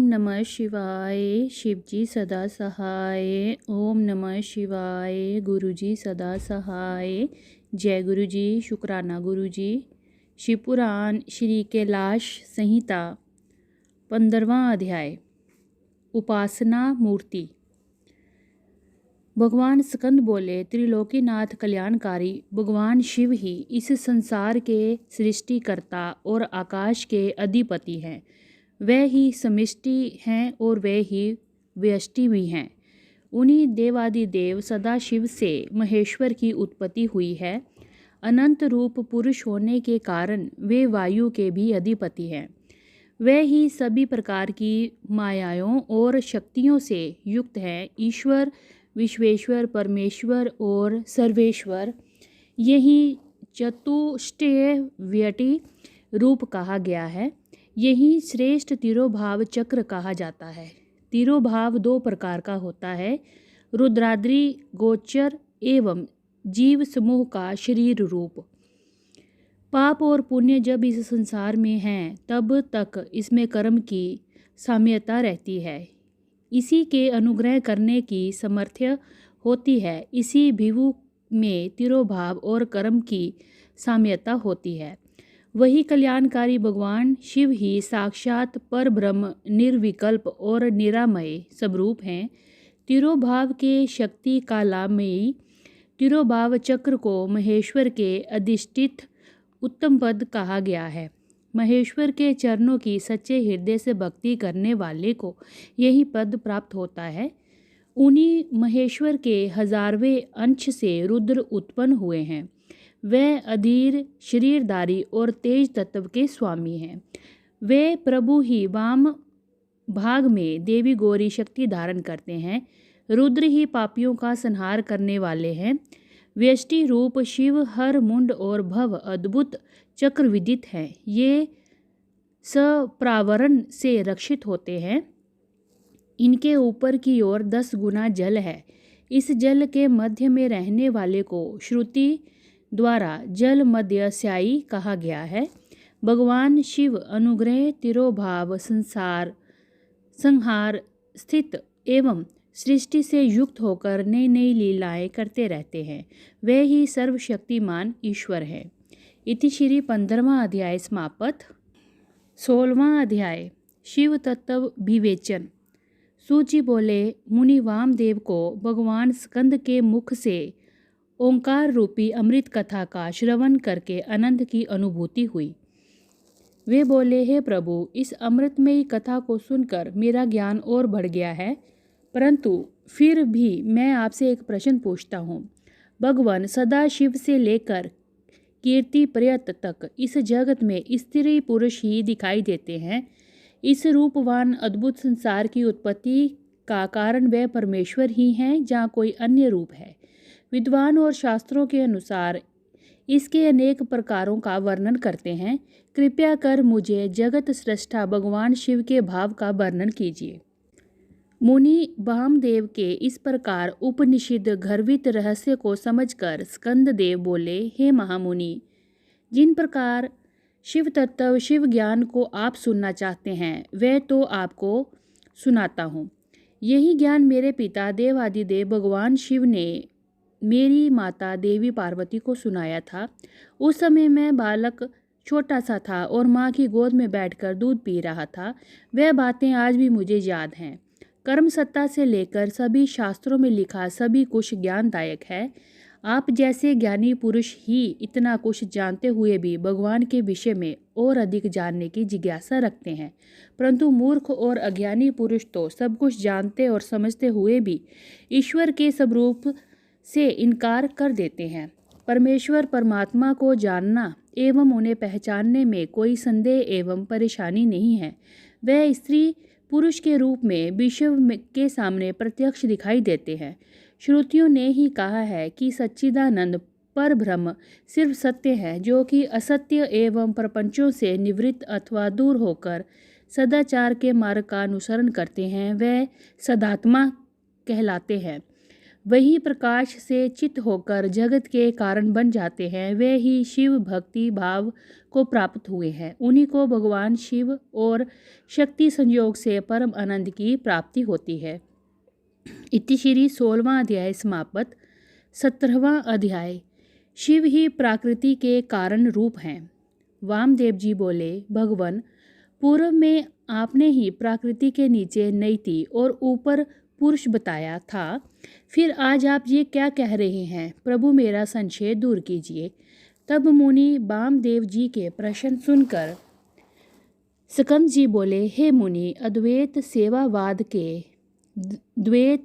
ओम नमः शिवाय। शिवजी सदा सहाय। ओम नमः शिवाय। गुरुजी सदा सहाय। जय गुरुजी। शुक्राना गुरुजी। शिवपुराण श्री कैलाश संहिता 15वां अध्याय। उपासना मूर्ति। भगवान स्कंद बोले, त्रिलोकीनाथ कल्याणकारी भगवान शिव ही इस संसार के सृष्टिकर्ता और आकाश के अधिपति हैं। वह ही समिष्टि हैं और वे ही व्यष्टि भी हैं। उन्हीं देवादिदेव सदाशिव से महेश्वर की उत्पत्ति हुई है। अनंत रूप पुरुष होने के कारण वे वायु के भी अधिपति हैं। वे ही सभी प्रकार की मायाओं और शक्तियों से युक्त हैं। ईश्वर, विश्वेश्वर, परमेश्वर और सर्वेश्वर, यही चतुष्टय व्यष्टि रूप कहा गया है। यही श्रेष्ठ तिरोभाव चक्र कहा जाता है। तिरोभाव दो प्रकार का होता है, रुद्राद्रि गोचर एवं जीव समूह का शरीर रूप। पाप और पुण्य जब इस संसार में हैं तब तक इसमें कर्म की साम्यता रहती है। इसी के अनुग्रह करने की सामर्थ्य होती है। इसी भिवु में तिरोभाव और कर्म की साम्यता होती है। वही कल्याणकारी भगवान शिव ही साक्षात पर ब्रह्म, निर्विकल्प और निरामय स्वरूप हैं। तिरोभाव के शक्ति कालामयी तिरोभाव चक्र को महेश्वर के अधिष्ठित उत्तम पद कहा गया है। महेश्वर के चरणों की सच्चे हृदय से भक्ति करने वाले को यही पद प्राप्त होता है। उन्हीं महेश्वर के 1000वें अंश से रुद्र उत्पन्न हुए हैं। वे अधीर, शरीरधारी और तेज तत्व के स्वामी हैं। वे प्रभु ही वाम भाग में देवी गौरी शक्ति धारण करते हैं। रुद्र ही पापियों का संहार करने वाले हैं। व्यष्टि रूप शिव हर, मुंड और भव अद्भुत चक्र विदित हैं। ये सप्रावरण से रक्षित होते हैं। इनके ऊपर की ओर 10 गुना जल है। इस जल के मध्य में रहने वाले को श्रुति द्वारा जल मध्यस्यायी कहा गया है। भगवान शिव अनुग्रह, तिरोभाव, संहार, स्थित एवं सृष्टि से युक्त होकर नई नई लीलाएं करते रहते हैं। वे ही सर्वशक्तिमान ईश्वर हैं। इति श्री 15वां अध्याय समाप्त। 16वां अध्याय। शिव तत्व विवेचन। सूची बोले, मुनि वामदेव को भगवान स्कंद के मुख से ओंकार रूपी अमृत कथा का श्रवण करके आनंद की अनुभूति हुई। वे बोले, हे प्रभु, इस अमृतमयी कथा को सुनकर मेरा ज्ञान और बढ़ गया है। परंतु फिर भी मैं आपसे एक प्रश्न पूछता हूँ। भगवान सदा शिव से लेकर कीर्ति पर्यंत तक इस जगत में स्त्री पुरुष ही दिखाई देते हैं। इस रूपवान अद्भुत संसार की उत्पत्ति का कारण वह परमेश्वर ही हैं, जहाँ कोई अन्य रूप है। विद्वान और शास्त्रों के अनुसार इसके अनेक प्रकारों का वर्णन करते हैं। कृपया कर मुझे जगत सृष्टा भगवान शिव के भाव का वर्णन कीजिए। मुनि वामदेव के इस प्रकार उपनिषद गर्भित रहस्य को समझकर स्कंद देव बोले, हे महामुनि, जिन प्रकार शिव तत्व, शिव ज्ञान को आप सुनना चाहते हैं वह तो आपको सुनाता हूँ। यही ज्ञान मेरे पिता देवादिदेव भगवान शिव ने मेरी माता देवी पार्वती को सुनाया था। उस समय मैं बालक छोटा सा था और माँ की गोद में बैठकर दूध पी रहा था। वह बातें आज भी मुझे याद हैं। कर्म सत्ता से लेकर सभी शास्त्रों में लिखा सभी कुछ ज्ञानदायक है। आप जैसे ज्ञानी पुरुष ही इतना कुछ जानते हुए भी भगवान के विषय में और अधिक जानने की जिज्ञासा रखते हैं। परंतु मूर्ख और अज्ञानी पुरुष तो सब कुछ जानते और समझते हुए भी ईश्वर के स्वरूप से इनकार कर देते हैं। परमेश्वर परमात्मा को जानना एवं उन्हें पहचानने में कोई संदेह एवं परेशानी नहीं है। वह स्त्री पुरुष के रूप में विश्व के सामने प्रत्यक्ष दिखाई देते हैं। श्रुतियों ने ही कहा है कि सच्चिदानंद पर ब्रह्म सिर्फ सत्य है, जो कि असत्य एवं प्रपंचों से निवृत्त अथवा दूर होकर सदाचार के मार्ग का अनुसरण करते हैं। वह सदात्मा कहलाते हैं। वही प्रकाश से चित होकर जगत के कारण बन जाते हैं, वे ही शिव भक्ति भाव को प्राप्त हुए हैं। उन्हीं को भगवान शिव और शक्ति संयोग से परम आनंद की प्राप्ति होती है। इति श्री 16वां अध्याय समाप्त। 17वां अध्याय। शिव ही प्रकृति के कारण रूप हैं। वामदेव जी बोले, भगवान, पूर्व में आपने ही प्रकृति के नीचे नैति और ऊपर पुरुष बताया था, फिर आज आप ये क्या कह रहे हैं? प्रभु, मेरा संशय दूर कीजिए। तब मुनि वामदेव जी के प्रश्न सुनकर स्कंद जी बोले, हे मुनि, अद्वैत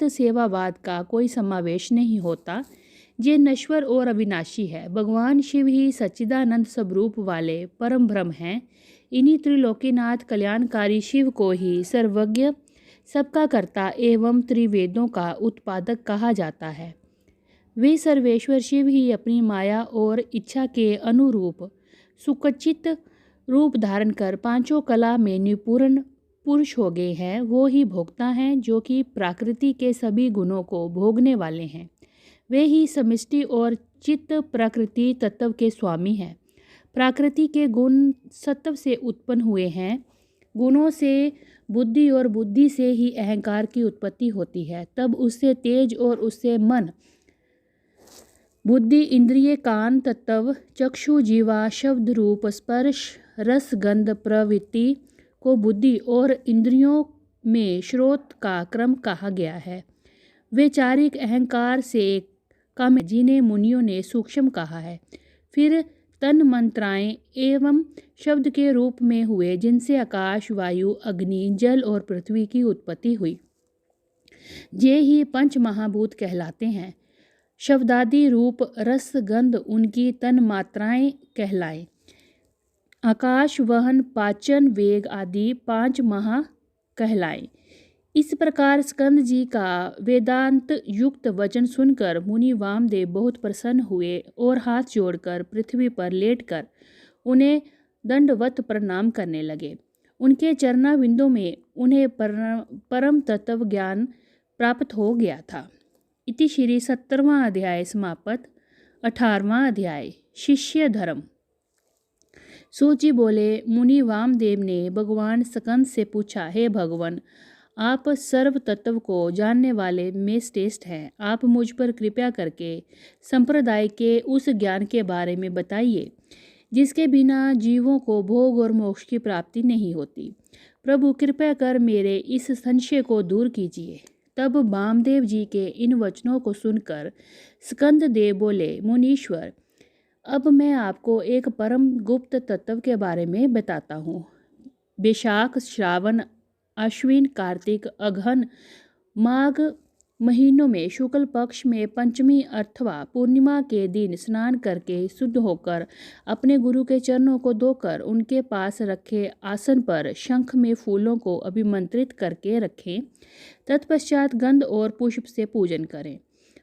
सेवावाद का कोई समावेश नहीं होता। ये नश्वर और अविनाशी है। भगवान शिव ही सच्चिदानंद स्वरूप वाले परम ब्रह्म हैं। इन्हीं त्रिलोकीनाथ कल्याणकारी शिव को ही सर्वज्ञ, सबका कर्ता एवं त्रिवेदों का उत्पादक कहा जाता है। वे सर्वेश्वर शिव ही अपनी माया और इच्छा के अनुरूप सुकचित रूप धारण कर पांचों कला में निपुण पुरुष हो गए हैं। वो ही भोक्ता हैं जो कि प्रकृति के सभी गुणों को भोगने वाले हैं। वे ही समष्टि और चित्त प्रकृति तत्व के स्वामी हैं। प्रकृति के गुण सत्व से उत्पन्न हुए हैं। गुणों से बुद्धि और बुद्धि से ही अहंकार की उत्पत्ति होती है। तब उससे तेज और उससे मन, बुद्धि, इंद्रिय, कान तत्व, चक्षु, जीवा, शब्द, रूप, स्पर्श, रस, गंध प्रवृत्ति को बुद्धि और इंद्रियों में स्रोत का क्रम कहा गया है। वैचारिक अहंकार से कम, जिन्हें मुनियों ने सूक्ष्म कहा है। फिर तन मंत्राएं एवं शब्द के रूप में हुए, जिनसे आकाश, वायु, अग्नि, जल और पृथ्वी की उत्पत्ति हुई। ये ही पंच महाभूत कहलाते हैं। शब्दादि रूप, रस, गंध उनकी तन मात्राएं कहलाएं। आकाश, वहन, पाचन, वेग आदि पांच महा कहलाएं। इस प्रकार स्कंद जी का वेदांत युक्त वचन सुनकर मुनि वामदेव बहुत प्रसन्न हुए और हाथ जोड़कर पृथ्वी पर लेटकर उन्हें दंडवत प्रणाम करने लगे। उनके चरणाविंदों में उन्हें परम तत्व ज्ञान प्राप्त हो गया था। इति श्री 17वां अध्याय समाप्त। 18वां अध्याय। शिष्य धर्म। सूत बोले, मुनि वामदेव ने भगवान स्कंद से पूछा, हे भगवान, आप सर्व तत्व को जानने वाले में श्रेष्ठ हैं। आप मुझ पर कृपा करके संप्रदाय के उस ज्ञान के बारे में बताइए जिसके बिना जीवों को भोग और मोक्ष की प्राप्ति नहीं होती। प्रभु, कृपया कर मेरे इस संशय को दूर कीजिए। तब वामदेव जी के इन वचनों को सुनकर स्कंद देव बोले, मुनीश्वर, अब मैं आपको एक परम गुप्त तत्व के बारे में बताता हूँ। वैशाख, श्रावण, अश्विन, कार्तिक, अगहन, माघ महीनों में शुक्ल पक्ष में पंचमी अथवा पूर्णिमा के दिन स्नान करके शुद्ध होकर अपने गुरु के चरणों को धोकर उनके पास रखे आसन पर शंख में फूलों को अभिमंत्रित करके रखें। तत्पश्चात गंध और पुष्प से पूजन करें।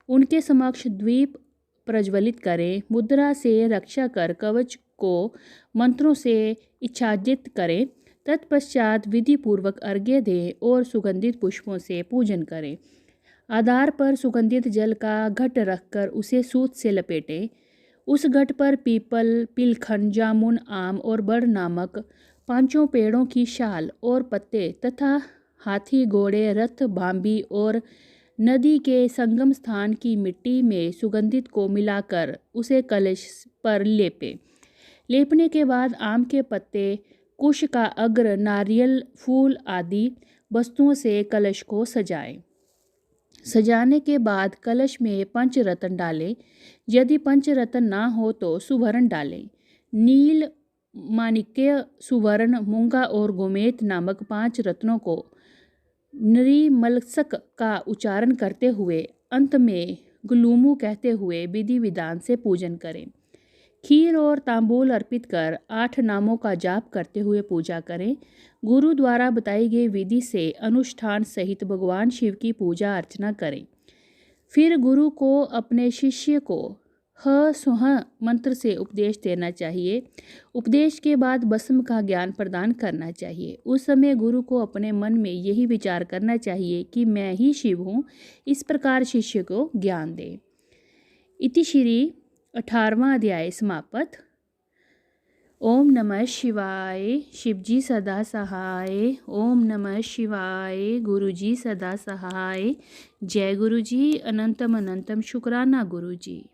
उनके समक्ष द्वीप प्रज्वलित करें। मुद्रा से रक्षा कर कवच को मंत्रों से इच्छादित करें। तत्पश्चात विधि पूर्वक अर्घ्य दें और सुगंधित पुष्पों से पूजन करें। आधार पर सुगंधित जल का घट रखकर उसे सूत से लपेटें। उस घट पर पीपल, पिलखन, जामुन, आम और बड़ नामक पांचों पेड़ों की शाल और पत्ते तथा हाथी, घोड़े, रथ, भांबी और नदी के संगम स्थान की मिट्टी में सुगंधित को मिलाकर उसे कलश पर लेपें। लेपने के बाद आम के पत्ते, कुश का अग्र, नारियल, फूल आदि वस्तुओं से कलश को सजाएं। सजाने के बाद कलश में पंचरत्न डालें। यदि पंचरत्न ना हो तो सुवर्ण डालें। नील, माणिक्य, सुवर्ण, मूंगा और गोमेत नामक 5 रत्नों को नरिमलसक का उच्चारण करते हुए अंत में गुलूमू कहते हुए विधि विधान से पूजन करें। खीर और तांबूल अर्पित कर 8 नामों का जाप करते हुए पूजा करें। गुरु द्वारा बताई गई विधि से अनुष्ठान सहित भगवान शिव की पूजा अर्चना करें। फिर गुरु को अपने शिष्य को ह सुह मंत्र से उपदेश देना चाहिए। उपदेश के बाद भस्म का ज्ञान प्रदान करना चाहिए। उस समय गुरु को अपने मन में यही विचार करना चाहिए कि मैं ही शिव हूँ। इस प्रकार शिष्य को ज्ञान दे। इति श्री 18वां अध्याय समाप्त। ओम नमः शिवाय। शिवजी सदा सहाय। ओम नमः शिवाय। गुरुजी सदा सहाय। जय गुरुजी। अनंतम अनंतम शुक्राना गुरुजी।